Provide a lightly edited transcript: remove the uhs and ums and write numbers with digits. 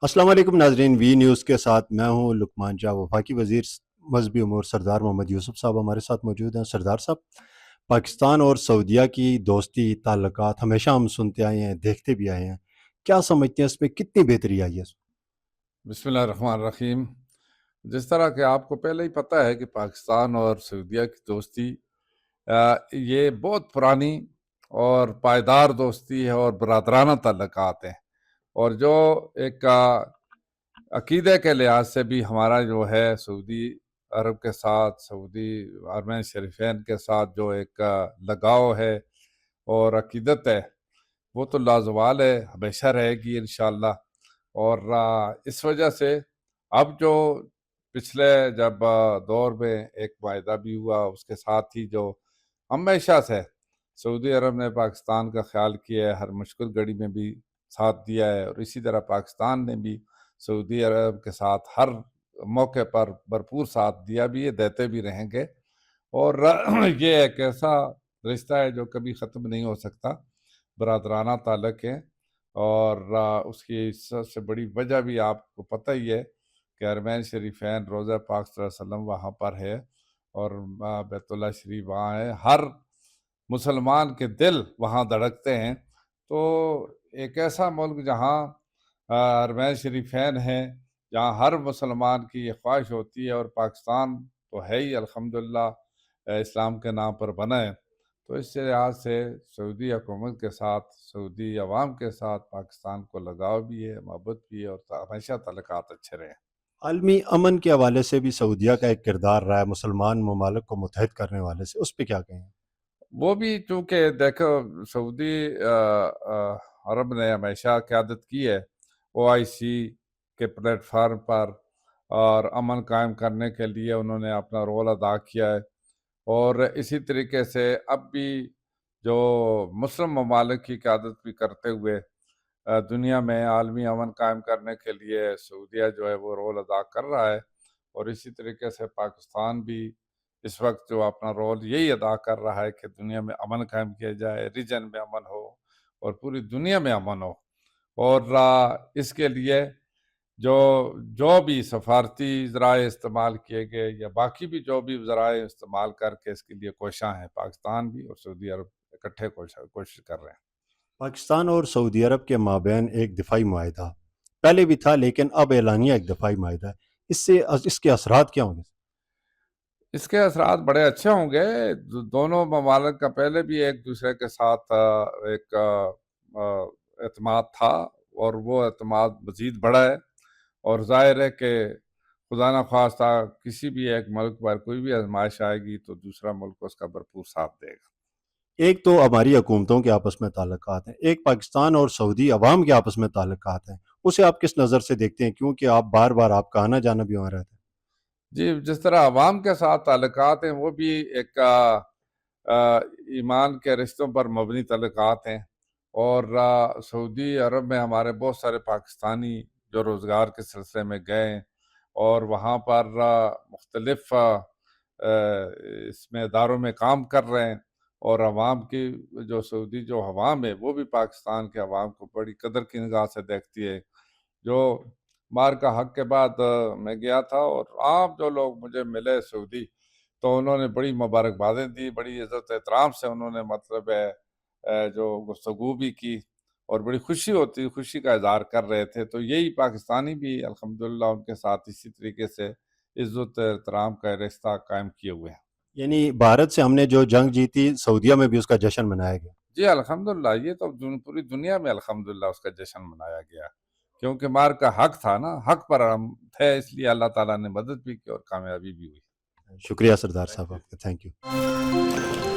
السلام علیکم ناظرین، وی نیوز کے ساتھ میں ہوں لقمان جا۔ وفاقی وزیر مذہبی امور سردار محمد یوسف صاحب ہمارے ساتھ موجود ہیں۔ سردار صاحب، پاکستان اور سعودیہ کی دوستی تعلقات ہمیشہ ہم سنتے آئے ہیں، دیکھتے بھی آئے ہیں، کیا سمجھتے ہیں اس میں کتنی بہتری آئی ہے؟ بسم اللہ الرحمن الرحیم۔ جس طرح کہ آپ کو پہلے ہی پتہ ہے کہ پاکستان اور سعودیہ کی دوستی یہ بہت پرانی اور پائیدار دوستی ہے اور برادرانہ تعلقات ہیں، اور جو ایک عقیدے کے لحاظ سے بھی ہمارا جو ہے سعودی عرب کے ساتھ، سعودی حرمین شریفین کے ساتھ جو ایک لگاؤ ہے اور عقیدت ہے، وہ تو لازوال ہے، ہمیشہ رہے گی انشاءاللہ۔ اور اس وجہ سے اب جو پچھلے جب دور میں ایک معاہدہ بھی ہوا، اس کے ساتھ ہی جو ہمیشہ سے سعودی عرب نے پاکستان کا خیال کیا ہے، ہر مشکل گھڑی میں بھی ساتھ دیا ہے، اور اسی طرح پاکستان نے بھی سعودی عرب کے ساتھ ہر موقع پر بھرپور ساتھ دیا بھی ہے، دیتے بھی رہیں گے۔ اور یہ ایک ایسا رشتہ ہے جو کبھی ختم نہیں ہو سکتا، برادرانہ تعلق ہے۔ اور اس کی سب سے بڑی وجہ بھی آپ کو پتہ ہی ہے کہ حرمین شریفین، روضہ پاک صلی اللہ علیہ وسلم وہاں پر ہے، اور بیت اللہ شریف وہاں ہے، ہر مسلمان کے دل وہاں دھڑکتے ہیں۔ تو ایک ایسا ملک جہاں حرمین شریفین ہیں، جہاں ہر مسلمان کی یہ خواہش ہوتی ہے، اور پاکستان تو ہے ہی الحمدللہ اسلام کے نام پر بنا ہے، تو اس لحاظ سے سعودی حکومت کے ساتھ، سعودی عوام کے ساتھ پاکستان کو لگاؤ بھی ہے، محبت بھی ہے، اور ہمیشہ تعلقات اچھے رہے ہیں۔ عالمی امن کے حوالے سے بھی سعودیہ کا ایک کردار رہا ہے، مسلمان ممالک کو متحد کرنے والے سے، اس پہ کیا کہیں؟ وہ بھی چونکہ دیکھو سعودی عرب نے ہمیشہ قیادت کی ہے OIC کے پلیٹ فارم پر، اور امن قائم کرنے کے لیے انہوں نے اپنا رول ادا کیا ہے۔ اور اسی طریقے سے اب بھی جو مسلم ممالک کی قیادت بھی کرتے ہوئے دنیا میں عالمی امن قائم کرنے کے لیے سعودیہ جو ہے وہ رول ادا کر رہا ہے، اور اسی طریقے سے پاکستان بھی اس وقت جو اپنا رول یہی ادا کر رہا ہے کہ دنیا میں امن قائم کیا جائے، ریجن میں امن ہو، اور پوری دنیا میں امن ہو۔ اور اس کے لیے جو بھی سفارتی ذرائع استعمال کیے گئے، یا باقی بھی جو بھی ذرائع استعمال کر کے اس کے لیے کوشاں ہیں، پاکستان بھی اور سعودی عرب اکٹھے کوشش کر رہے ہیں۔ پاکستان اور سعودی عرب کے مابین ایک دفاعی معاہدہ پہلے بھی تھا، لیکن اب اعلانیہ ایک دفاعی معاہدہ ہے، اس کے اثرات کیا ہوں گے؟ اس کے اثرات بڑے اچھے ہوں گے۔ دونوں ممالک کا پہلے بھی ایک دوسرے کے ساتھ ایک اعتماد تھا، اور وہ اعتماد مزید بڑھا ہے، اور ظاہر ہے کہ خدا نخواستہ کسی بھی ایک ملک پر کوئی بھی آزمائش آئے گی تو دوسرا ملک اس کا بھرپور ساتھ دے گا۔ ایک تو ہماری حکومتوں کے آپس میں تعلقات ہیں، ایک پاکستان اور سعودی عوام کے آپس میں تعلقات ہیں، اسے آپ کس نظر سے دیکھتے ہیں؟ کیونکہ آپ بار بار آپ کا آنا جانا بھی وہاں رہتا ہے۔ جی، جس طرح عوام کے ساتھ تعلقات ہیں، وہ بھی ایک ایمان کے رشتوں پر مبنی تعلقات ہیں۔ اور سعودی عرب میں ہمارے بہت سارے پاکستانی جو روزگار کے سلسلے میں گئے ہیں، اور وہاں پر مختلف اس میں اداروں میں کام کر رہے ہیں، اور عوام کی جو سعودی جو عوام ہے وہ بھی پاکستان کے عوام کو بڑی قدر کی نگاہ سے دیکھتی ہے۔ جو مار کا حق کے بعد میں گیا تھا، اور عام جو لوگ مجھے ملے سعودی، تو انہوں نے بڑی مبارکبادیں دی، بڑی عزت احترام سے انہوں نے مطلب ہے جو گفتگو بھی کی، اور بڑی خوشی کا اظہار کر رہے تھے۔ تو یہی پاکستانی بھی الحمدللہ ان کے ساتھ اسی طریقے سے عزت احترام کا رشتہ قائم کیے ہوئے ہیں۔ یعنی بھارت سے ہم نے جو جنگ جیتی، سعودیہ میں بھی اس کا جشن منایا گیا۔ جی الحمدللہ، یہ تو پوری دنیا میں الحمدللہ اس کا جشن منایا گیا، کیونکہ مار کا حق تھا نا، حق پر ہم تھے، اس لیے اللہ تعالیٰ نے مدد بھی کی اور کامیابی بھی ہوئی۔ شکریہ سردار تھینک صاحب یو۔ آپ کا، تھینک یو۔